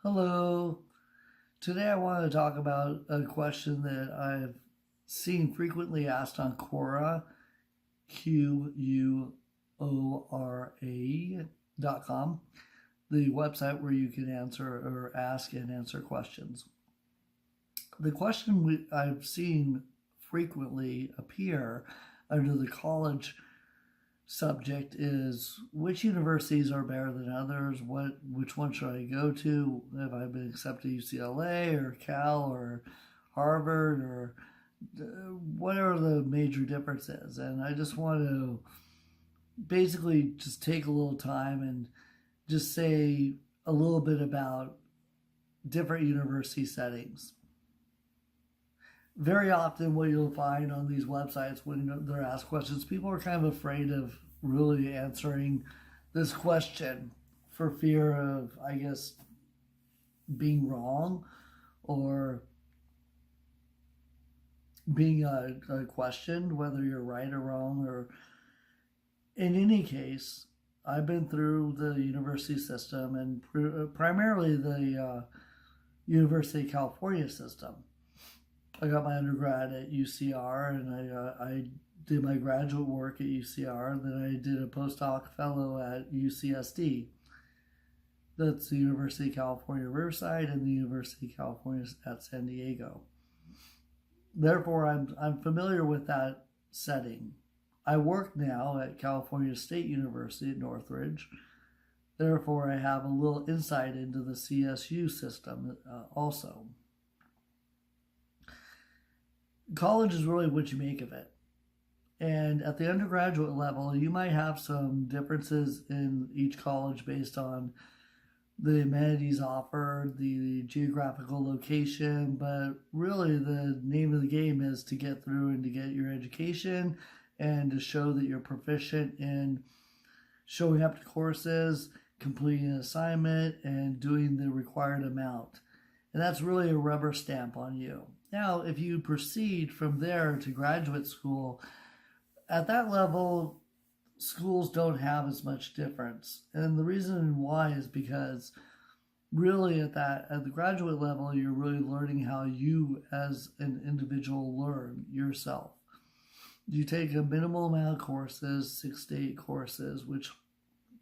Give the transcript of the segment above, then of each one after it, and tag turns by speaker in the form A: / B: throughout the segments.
A: Hello. Today I want to talk about a question that I've seen frequently asked on Quora, Quora.com, the website where you can answer or ask and answer questions. The question I've seen frequently appear under the college subject is which universities are better than others, which one should I go to, have I been accepted to UCLA or Cal or Harvard or what are the major differences. And I just want to basically just take a little time and just say a little bit about different university settings. Very often what you'll find on these websites when they're asked questions, people are kind of afraid of really answering this question for fear of, I guess, being wrong or being questioned whether you're right or wrong. Or in any case, I've been through the university system and primarily the University of California system. I got my undergrad at UCR, and I did my graduate work at UCR. Then I did a postdoc fellow at UCSD. That's the University of California, Riverside, and the University of California at San Diego. Therefore, I'm familiar with that setting. I work now at California State University at Northridge. Therefore, I have a little insight into the CSU system also. College is really what you make of it. And at the undergraduate level, you might have some differences in each college based on the amenities offered, the geographical location, but really the name of the game is to get through and to get your education and to show that you're proficient in showing up to courses, completing an assignment, and doing the required amount. And that's really a rubber stamp on you. Now, if you proceed from there to graduate school, at that level, schools don't have as much difference. And the reason why is because really at the graduate level, you're really learning how you as an individual learn yourself. You take a minimal amount of courses, 6 to 8 courses, which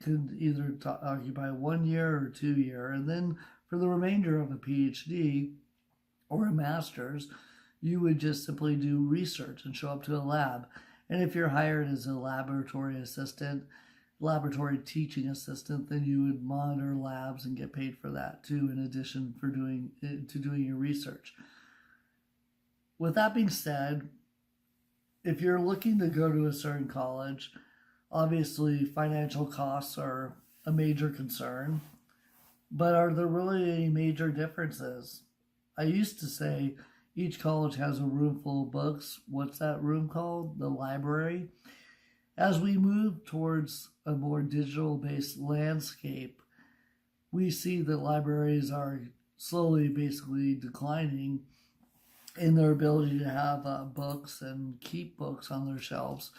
A: could either occupy 1 year or 2 years, and then for the remainder of a Ph.D. or a master's, you would just simply do research and show up to a lab. And if you're hired as a laboratory assistant, laboratory teaching assistant, then you would monitor labs and get paid for that too, in addition for doing your research. With that being said, if you're looking to go to a certain college, obviously financial costs are a major concern. But are there really any major differences? I used to say each college has a room full of books. What's that room called? The library. As we move towards a more digital-based landscape, we see that libraries are slowly basically declining in their ability to have books and keep books on their shelves.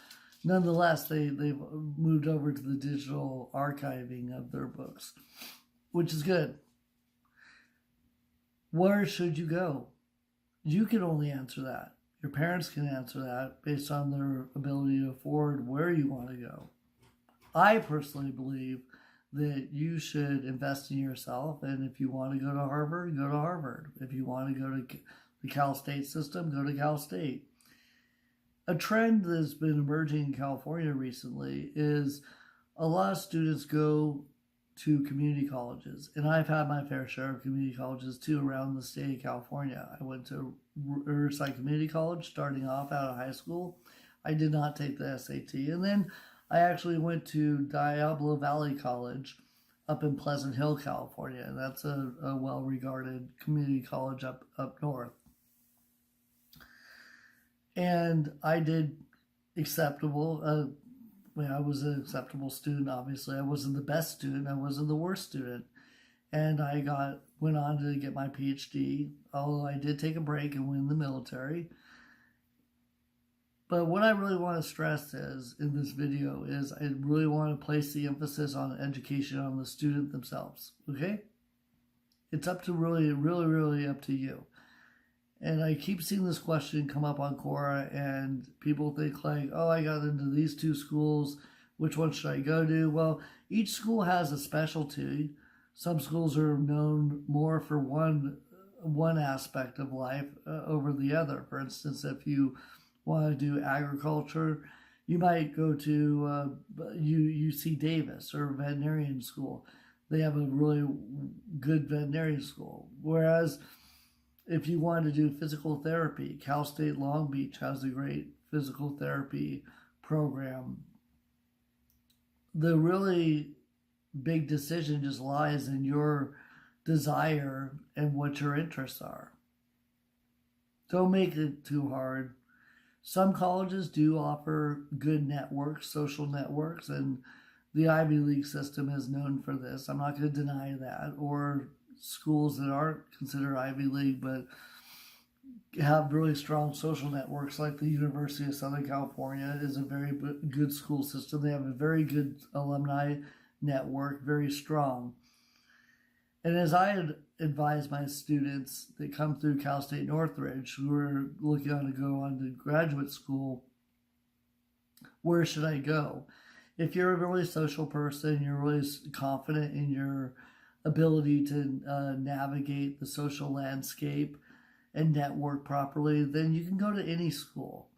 A: Nonetheless, they've moved over to the digital archiving of their books, which is good. Where should you go? You can only answer that. Your parents can answer that based on their ability to afford where you want to go. I personally believe that you should invest in yourself, and if you want to go to Harvard, go to Harvard. If you want to go to the Cal State system, go to Cal State. A trend that's been emerging in California recently is a lot of students go to community colleges, and I've had my fair share of community colleges too around the state of California. I went to Riverside Community College starting off out of high school. I did not take the SAT, and then I actually went to Diablo Valley College up in Pleasant Hill, California, and that's a well-regarded community college up north. And I did acceptable. I was an acceptable student, obviously. I wasn't the best student. I wasn't the worst student. And I went on to get my Ph.D., although I did take a break and went in the military. But what I really want to stress in this video is I really want to place the emphasis on education on the student themselves, okay? It's up to really up to you. And I keep seeing this question come up on Quora, and people think like, oh, I got into these two schools. Which one should I go to? Well, each school has a specialty. Some schools are known more for one aspect of life over the other. For instance, if you want to do agriculture, you might go to UC Davis or veterinarian school. They have a really good veterinarian school. Whereas if you want to do physical therapy, Cal State Long Beach has a great physical therapy program. The really big decision just lies in your desire and what your interests are. Don't make it too hard. Some colleges do offer good networks, social networks, and the Ivy League system is known for this. I'm not going to deny that. Or schools that aren't considered Ivy League but have really strong social networks, like the University of Southern California is a very good school system. They have a very good alumni network, very strong. And as I had advised my students that come through Cal State Northridge who are looking to go on to graduate school, where should I go? If you're a really social person, you're really confident in your ability to navigate the social landscape and network properly, then you can go to any school.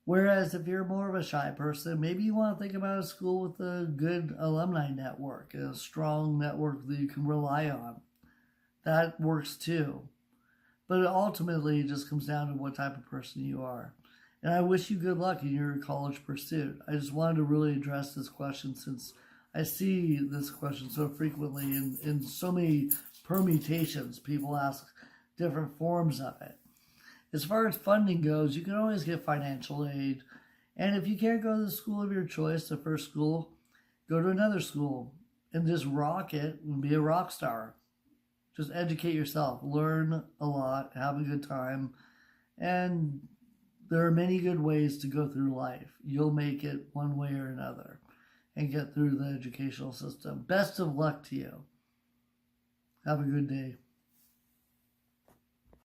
A: Whereas if you're more of a shy person, maybe you want to think about a school with a good alumni network, a strong network that you can rely on. That works too. But ultimately, it just comes down to what type of person you are. And I wish you good luck in your college pursuit. I just wanted to really address this question since I see this question so frequently in so many permutations. People ask different forms of it. As far as funding goes, you can always get financial aid. And if you can't go to the school of your choice, the first school, go to another school and just rock it and be a rock star. Just educate yourself, learn a lot, have a good time. And there are many good ways to go through life. You'll make it one way or another and get through the educational system. Best of luck to you. Have a good day.